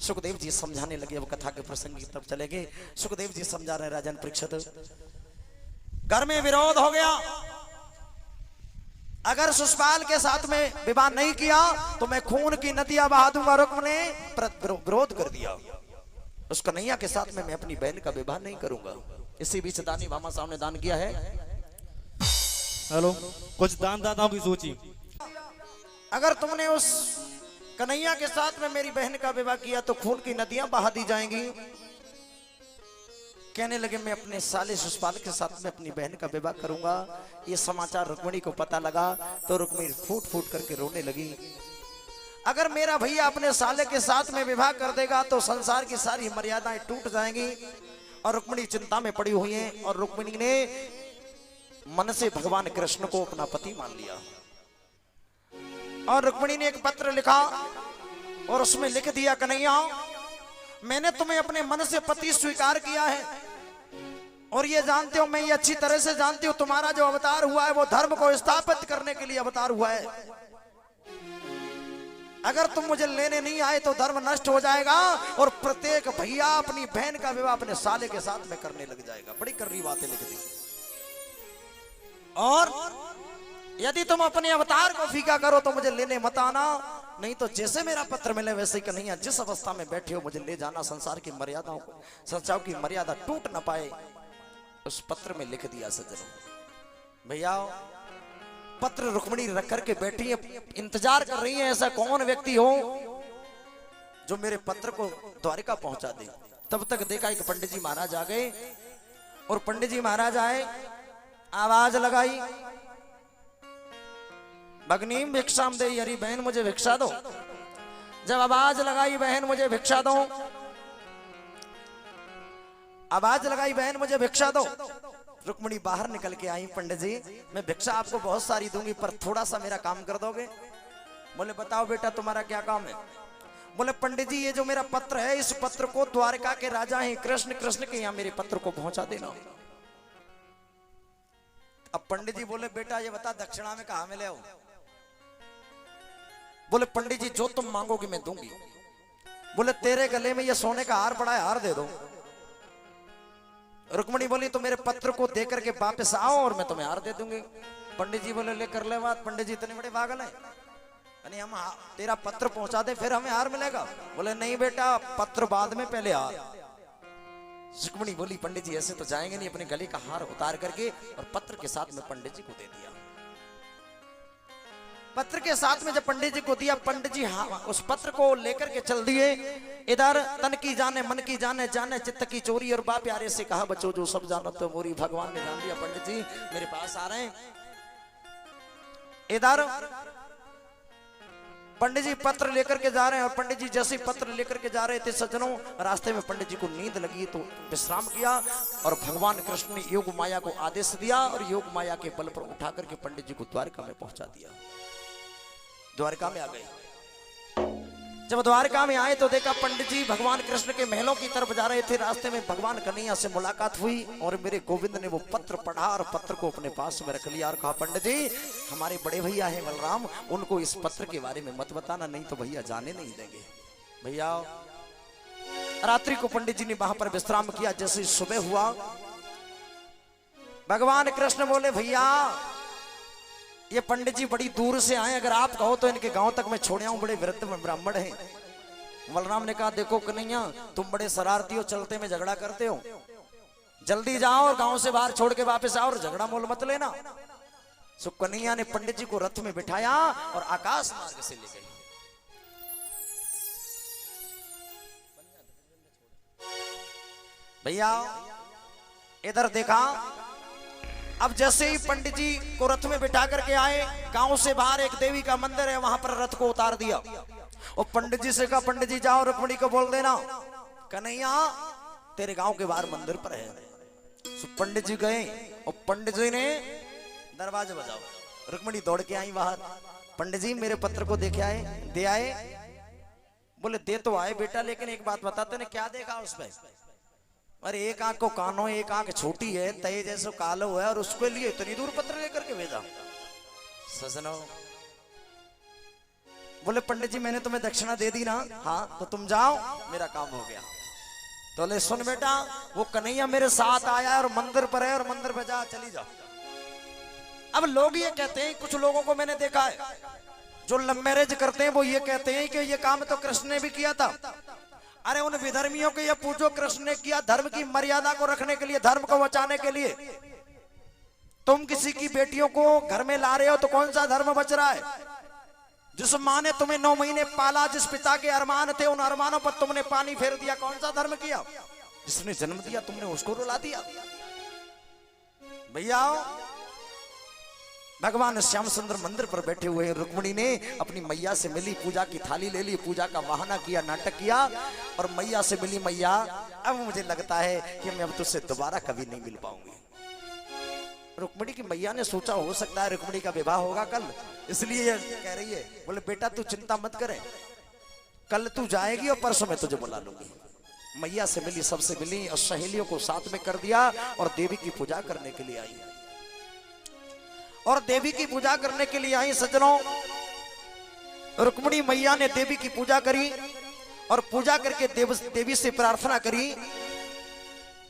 सुखदेव जी समझाने लगे। अब कथा के प्रसंग की तरफ चले गए। सुखदेव जी समझा रहे राजन परीक्षित, घर में विरोध हो गया। अगर सुषपाल के साथ में विवाह नहीं किया तो मैं खून की नदियां बहा दूंगा। रुक्म ने विरोध कर दिया। उस कन्हैया के साथ में मैं अपनी बहन का विवाह नहीं करूंगा। इसी बीच दानी भामा साहब ने दान किया है। हेलो, कुछ दान दाताओं की सोची। अगर तुमने उस कन्हैया के साथ में मेरी बहन का विवाह किया तो खून की नदियां बहा दी जाएंगी। कहने लगे मैं अपने साले सुषपाल के साथ में अपनी बहन का विवाह करूंगा। ये समाचार रुक्मिणी को पता लगा तो रुक्मिणी फूट फूट करके रोने लगी। अगर मेरा भैया अपने साले के साथ में विवाह कर देगा तो संसार की सारी मर्यादाएं टूट जाएंगी। और रुक्मिणी चिंता में पड़ी हुई है। और रुक्मिणी ने मन से भगवान कृष्ण को अपना पति मान लिया। और रुक्मिणी ने एक पत्र लिखा और उसमें लिख दिया, कन्हैया मैंने तुम्हें अपने मन से पति स्वीकार किया है। और ये जानते हो, मैं ये अच्छी तरह से जानती हूँ, तुम्हारा जो अवतार हुआ है वो धर्म को स्थापित करने के लिए अवतार हुआ है। अगर तुम मुझे लेने नहीं आए तो धर्म नष्ट हो जाएगा और प्रत्येक भैया अपनी बहन का विवाह अपने साले के साथ में करने लग जाएगा। बड़ी कर्री बातें लिख दी। और यदि तुम अपने अवतार को फीका करो तो मुझे लेने मत आना, नहीं तो जैसे मेरा पत्र मिले वैसे ही कन्हैया जिस अवस्था में बैठे हो मुझे ले जाना। संसार की मर्यादाओं को, संसार की मर्यादा टूट ना पाए। उस पत्र में लिख दिया सज्जनों। भैया पत्र रुक्मिणी रख करके बैठी है, इंतजार कर रही है ऐसा कौन व्यक्ति हो जो मेरे पत्र को द्वारिका पहुंचा दे। तब तक देखा एक पंडित जी महाराज आ गए। और पंडित जी महाराज आए, आवाज लगाई, भगनीम भिक्षाम दे, यारी बहन मुझे भिक्षा दो। जब आवाज लगाई बहन मुझे भिक्षा दो, आवाज लगाई बहन मुझे भिक्षा दो, रुक्मिणी बाहर निकल के आई। पंडित जी मैं भिक्षा आपको बहुत सारी दूंगी पर थोड़ा सा मेरा काम कर दोगे? बोले बताओ बेटा तुम्हारा क्या काम है? बोले पंडित जी ये जो मेरा पत्र है इस पत्र को द्वारका के राजा हैं कृष्ण, कृष्ण के यहाँ मेरे पत्र को पहुंचा देना। अब पंडित जी बोले बेटा ये बता दक्षिणा में कहा मिले हो? बोले पंडित जी जो तुम मांगोगे मैं दूंगी। बोले तेरे गले में ये सोने का हार पड़ा है, हार दे दो। रुक्मिणी बोली तो मेरे पत्र को देकर के वापस आओ और मैं तुम्हें हार दे दूंगी। पंडित जी बोले ले कर ले बात। पंडित जी इतने बड़े पागल है, यानी हम तेरा पत्र पहुंचा दे फिर हमें हार मिलेगा? बोले नहीं बेटा पत्र बाद में, पहले हार। रुक्मिणी बोली पंडित जी ऐसे तो जाएंगे नहीं। अपने गले का हार उतार करके और पत्र के साथ में पंडित जी को दे दिया। पत्र के साथ में जब पंडित जी को दिया, पंडित जी हाँ उस पत्र को लेकर के चल दिए। इधर तन की जाने मन की जाने, जाने चित्त की चोरी। और बाप प्यारे से कहा बच्चों जो सब जानो तो मोरी, भगवान ने जान दिया। पंडित जी मेरे पास आ रहे हैं। इधर पंडित जी पत्र लेकर के जा रहे हैं। और पंडित जी जैसे पत्र लेकर के जा रहे थे सज्जनों, रास्ते में पंडित जी को नींद लगी तो विश्राम किया। और भगवान कृष्ण ने योग माया को आदेश दिया और योग माया के बल पर उठा करके पंडित जी को द्वारका में पहुंचा दिया। द्वारका में आ गए। जब द्वारका में आए तो देखा पंडित जी भगवान कृष्ण के महलों की तरफ जा रहे थे। रास्ते में भगवान कन्हैया से मुलाकात हुई और मेरे गोविंद ने वो पत्र पढ़ा और पत्र को अपने पास में रख लिया और कहा पंडित जी हमारे बड़े भैया हैं बलराम, उनको इस पत्र के बारे में मत बताना, नहीं तो भैया जाने नहीं देंगे। भैया रात्रि को पंडित जी ने वहां पर विश्राम किया। जैसे सुबह हुआ भगवान कृष्ण बोले भैया ये पंडित जी बड़ी दूर से आए, अगर आप कहो तो इनके गांव तक मैं छोड़ आऊं, बड़े वृद्ध ब्राह्मण हैं। बलराम ने कहा देखो कन्हैया तुम बड़े शरारती हो, चलते में झगड़ा करते हो, जल्दी जाओ और गांव से बाहर छोड़ के वापस आओ और झगड़ा मोल मत लेना। सो कन्हैया ने पंडित जी को रथ में बिठाया और आकाश मार्ग से ले गए। भैया इधर देखा, अब जैसे ही पंडित जी को रथ में बिठा करके आए, गांव से बाहर एक देवी का मंदिर है, वहां पर रथ को उतार दिया। और पंडित जी से कहा पंडित जी जाओ रुक्मिणी को बोल देना कन्हैया तेरे गांव के बाहर मंदिर पर है। तो पंडित जी गए और पंडित जी ने दरवाजा बजाओ। रुक्मिणी दौड़ के आई बाहर। पंडित जी मेरे पत्र को देखे आए, दे आए? बोले दे तो आए बेटा, लेकिन एक बात बता तूने क्या देखा उसमें? अरे एक आंख को कानो, एक आंख छोटी है, तय जैसे कालो है और उसके लिए इतनी दूर पत्र लेकर के भेजा। सजनो बोले पंडित जी मैंने तुम्हें दक्षिणा दे दी ना, हाँ तो तुम जाओ, मेरा काम हो गया। तो बोले सुन बेटा, वो कन्हैया मेरे साथ आया है और मंदिर पर है, और मंदिर पे जा, चली जाओ। अब लोग ये कहते हैं, कुछ लोगों को मैंने देखा है जो लव मैरिज करते हैं, वो ये कहते हैं कि ये काम तो कृष्ण ने भी किया था। अरे उन विधर्मियों को ये पूछो, कृष्ण ने किया धर्म की मर्यादा को रखने के लिए, धर्म को बचाने के लिए। तुम किसी की बेटियों को घर में ला रहे हो तो कौन सा धर्म बच रहा है? जिस माँ ने तुम्हें 9 महीने पाला, जिस पिता के अरमान थे, उन अरमानों पर तुमने पानी फेर दिया, कौन सा धर्म किया? जिसने जन्म दिया तुमने उसको रुला दिया। भैया भगवान श्याम सुंदर मंदिर पर बैठे हुए हैं, रुक्मिणी ने अपनी मैया से मिली, पूजा की थाली ले ली, पूजा का बहाना किया, नाटक किया और मैया से मिली। मैया अब मुझे लगता है कि मैं अब तुझसे दोबारा कभी नहीं मिल पाऊंगी। रुक्मिणी की मैया ने सोचा हो सकता है रुक्मिणी का विवाह होगा कल, इसलिए कह रही है। बोले बेटा तू चिंता मत करे, कल तू जाएगी और परसों मैं तुझे बुला लूंगी। मैया से मिली, सबसे मिली और सहेलियों को साथ में कर दिया और देवी की पूजा करने के लिए आई। और देवी की पूजा करने के लिए आई सज्जनों, रुक्मिणी मैया ने देवी की पूजा करी और पूजा करके देवी से प्रार्थना करी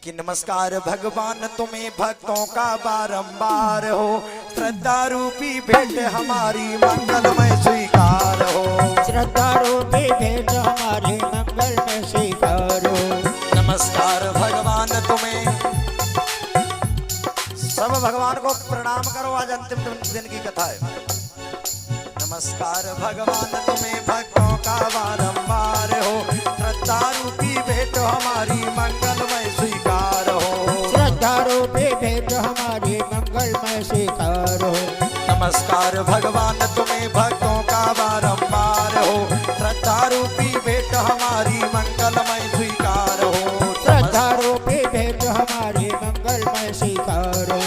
कि नमस्कार भगवान तुम्हें भक्तों का बारंबार हो, श्रद्धा रूपी भेंट हमारी मंगलमय स्वीकार हो, श्रद्धा रूपी भेंट हमारी मंगलमय स्वीकार हो। नमस्कार भगवान तुम्हें, सब भगवान को प्रणाम करो, आज अंतिम दिन की कथा है। नमस्कार भगवान तुम्हें भक्तों का बारंबार हो, श्रद्धा रूपी भेंट हमारी मंगलमय स्वीकार हो, श्रद्धा रूपी भेंट हमारी मंगलमय स्वीकार हो। नमस्कार भगवान तुम्हें भक्तों का बारंबार हो, श्रद्धा रूपी भेंट हमारी मंगलमय स्वीकार हो, श्रद्धा रूपी भेंट हमारी मंगलमय स्वीकार हो।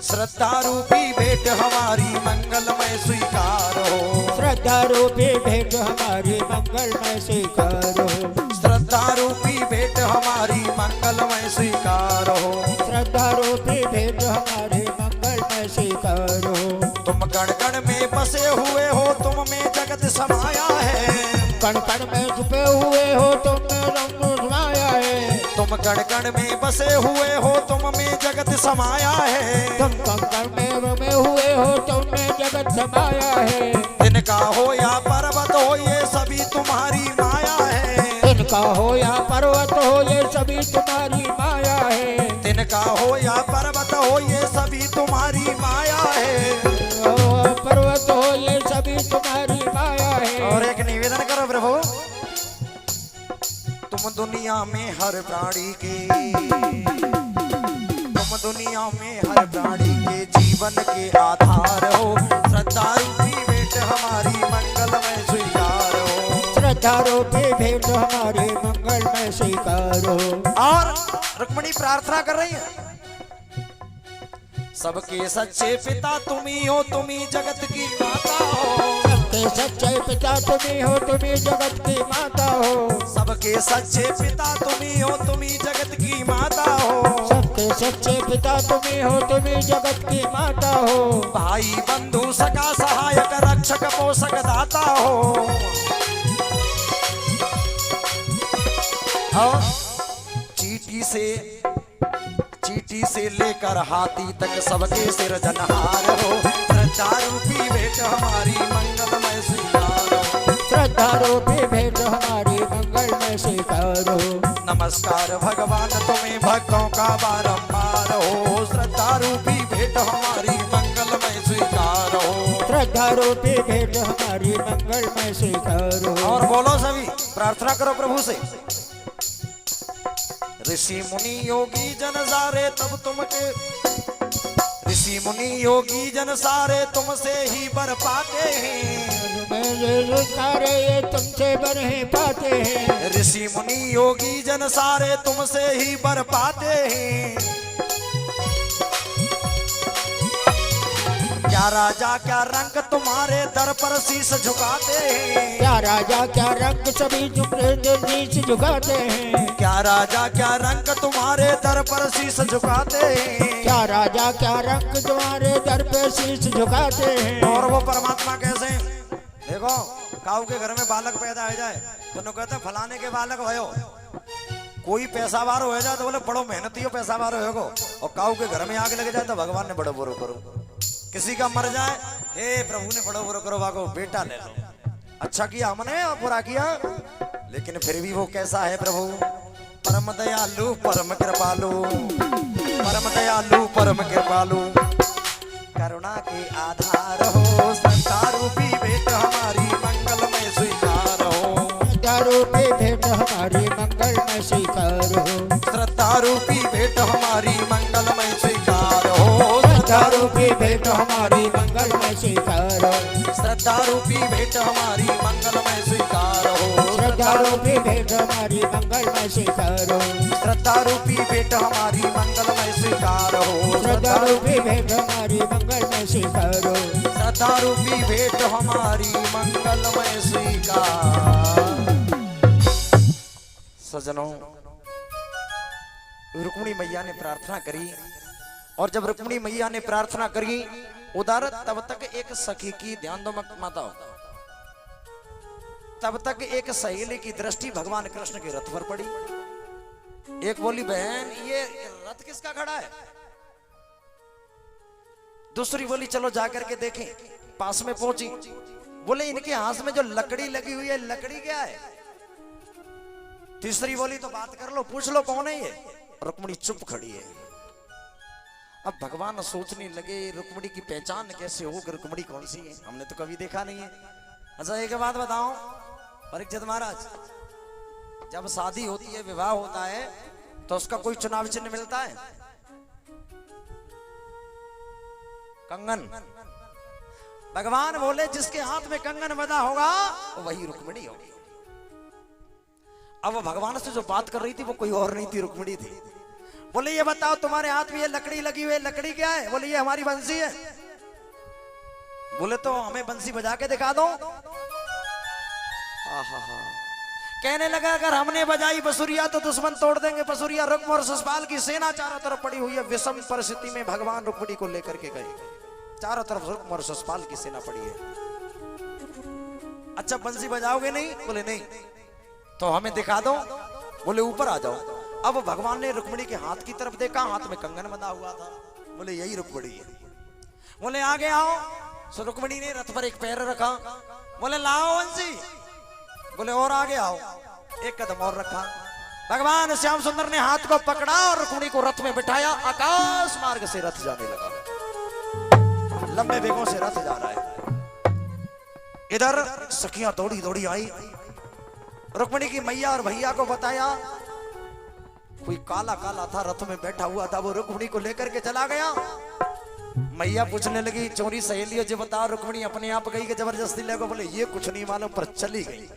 श्रद्धा रूपी भेंट हमारी मंगलमय स्वीकार हो, श्रद्धा रूपी भेंट हमारी मंगलमय स्वीकार हो। श्रद्धा रूपी भेंट हमारी मंगलमय स्वीकार हो, श्रद्धा रूपी भेंट हमारी मंगलमय स्वीकार हो। तुम कण कण में बसे हुए हो, तुम में जगत समाया है, कण कण में छुपे हुए हो, तुम में रंग समाया है। तुम कण कण में बसे हुए हो, तुम में जगत समाया है, तुम कण कण में रमे हुए हो, तुम में जगत समाया है। दिन का हो या पर्वत हो ये सभी तुम्हारी माया है, दिन का हो या पर्वत हो ये सभी तुम्हारी माया है। दिन का हो या पर्वत हो ये सभी तुम्हारी माया है, पर्वत हो ये सभी तुम्हारी माया है। और एक निवेदन करो प्रभु, तुम दुनिया में हर प्राणी के, तुम दुनिया में हर प्राणी के जीवन के आधार हो, श्रद्धा रूपी भेंट हमारी मंगलमय स्वीकार हो, श्रद्धा रूपी भेंट हमारी मंगलमय स्वीकार हो। और रुक्मिणी प्रार्थना कर रही है, सबके सच्चे पिता तुम्ही हो, तुम्ही जगत की माता हो, सबके सच्चे पिता तुम्ही हो, तुम्ही जगत की माता हो। सबके सच्चे पिता तुम्ही हो, तुम्ही जगत की माता हो, सबके सच्चे पिता तुम्ही हो, तुम्ही जगत की माता हो। भाई बंधु सखा सहायक रक्षक पोषक दाता हो, और चींटी से लेकर हाथी तक सबके सिर जनहार हो, श्रद्धा रूपी भेंट हमारी मंगलमय स्वीकार हो, श्रद्धा रूपी भेंट हमारी मंगलमय स्वीकार हो। नमस्कार भगवान तुम्हें भक्तों का बारंबार हो, श्रद्धा रूपी भेंट हमारी मंगलमय स्वीकार हो, श्रद्धा रूपी भेंट हमारी मंगलमय स्वीकार हो। और बोलो सभी, प्रार्थना करो प्रभु से। ऋषि मुनि योगी जन सारे तब तुमके, ऋषि मुनि योगी जन सारे तुमसे ही बर पाते हैं, मेरे सारे ये तुमसे बर ही पाते हैं। ऋषि मुनि योगी जन सारे तुमसे ही बर पाते हैं, क्या राजा क्या रंग तुम्हारे दर पर शीश झुकाते हैं, क्या राजा क्या रंग सभी शीश झुकाते हैं। क्या राजा क्या रंग तुम्हारे दर पर शीश झुकाते हैं, क्या राजा क्या रंग तुम्हारे दर पे शीश झुकाते हैं। और वो परमात्मा कैसे, देखो काऊ के घर में बालक पैदा हो जाए तो न कहते फलाने के बालक भयो। कोई पैसावार हो जाए तो बोले बड़ो मेहनती हो पैसावार होगो, और काऊ के घर में आग लग जाए तो भगवान ने बड़ो बुरो करो। किसी का मर जाए, हे प्रभु ने बड़ो बुरो करो, वाको बेटा ले लो। अच्छा किया हमने और बुरा किया, लेकिन फिर भी वो कैसा है प्रभु, परम दयालु परम कृपालु, परम दयालु परम कृपालु, करुणा के आधार हो, श्रद्धा रूपी भेंट हमारी मंगलमय स्वीकार हो, श्रद्धा रूपी भेंट हमारी मंगलमय स्वीकार हो, श्रद्धा रूपी भेंट हमारी मंगलमय स्वीकार हो, श्रद्धा रूपी भेंट हमारी मंगलमय स्वीकार हो, श्रद्धा रूपी भेंट हमारी मंगलमय स्वीकार हो, श्रद्धा रूपी भेंट हमारी मंगलमय स्वीकार हो, श्रद्धा रूपी भेंट हमारी मंगलमय स्वीकार हो, श्रद्धा रूपी भेंट हमारी मंगलमय स्वीकार हो, श्रद्धा रूपी भेंट हमारी मंगलमय स्वीकार। सजनों, रुक्मिणी मैया ने प्रार्थना करी, और जब रुक्मिणी मैया ने प्रार्थना करी उधर, तब तक एक सखी की, ध्यान दो माता, तब तक एक सहेली की दृष्टि भगवान कृष्ण के रथ पर पड़ी। एक बोली बहन ये रथ किसका खड़ा है, दूसरी बोली चलो जाकर के देखें। पास में पहुंची, बोले इनके हाथ में जो लकड़ी लगी हुई है, लकड़ी क्या है। तीसरी बोली तो बात कर लो, पूछ लो कौन है ये। रुक्मिणी चुप खड़ी है। अब भगवान सोचने लगे रुक्मिणी की पहचान कैसे हो, रुक्मिणी कौन सी है, हमने तो कभी देखा नहीं है। अच्छा एक बात बताओ परीक्षित महाराज, जब शादी होती है, विवाह होता है, तो उसका कोई चुनाव चिन्ह मिलता है, कंगन। भगवान बोले जिसके हाथ में कंगन बंधा होगा वही रुक्मिणी होगी। अब वो भगवान से जो बात कर रही थी वो कोई और नहीं थी, रुक्मिणी थी। बोले ये बताओ तुम्हारे हाथ में ये लकड़ी लगी हुई है, लकड़ी क्या है। बोले ये हमारी बंसी है। बोले तो हमें बंसी बजा के दिखा दो। कहने लगा अगर हमने बजाई बसुरिया तो दुश्मन तोड़ देंगे बसुरिया। रुक्म और ससपाल की सेना चारों तरफ पड़ी हुई है। विषम परिस्थिति में भगवान रुक्मिणी को लेकर के गए, चारों तरफ रुक्म और ससपाल की सेना पड़ी है। अच्छा बंसी बजाओगे नहीं? बोले नहीं। तो हमें दिखा दो। बोले ऊपर आ जाओ। अब भगवान ने रुक्मिणी के हाथ की तरफ देखा, हाथ में कंगन बंधा हुआ था। बोले यही रुक्मिणी है। बोले आगे आओ। सो रुक्मिणी ने रथ पर एक पैर रखा। बोले लाओ बंसी। बोले और आगे आओ। एक कदम और रखा। भगवान श्याम सुंदर ने हाथ को पकड़ा और रुक्मिणी को रथ में बिठाया। आकाश मार्ग से रथ जाने लगा, लंबे वेगों से रथ जा रहा है। इधर सखियां दौड़ी दौड़ी आई, रुक्मिणी की मैया और भैया को बताया। कोई काला काला था रथ में बैठा हुआ था, वो रुक्मिणी को लेकर के चला गया। मैया पूछने लगी चोरी सहेलियों जो बताओ रुक्मिणी अपने आप गई कि जबरदस्ती लेको। बोले ये कुछ नहीं मालूम पर चली गई।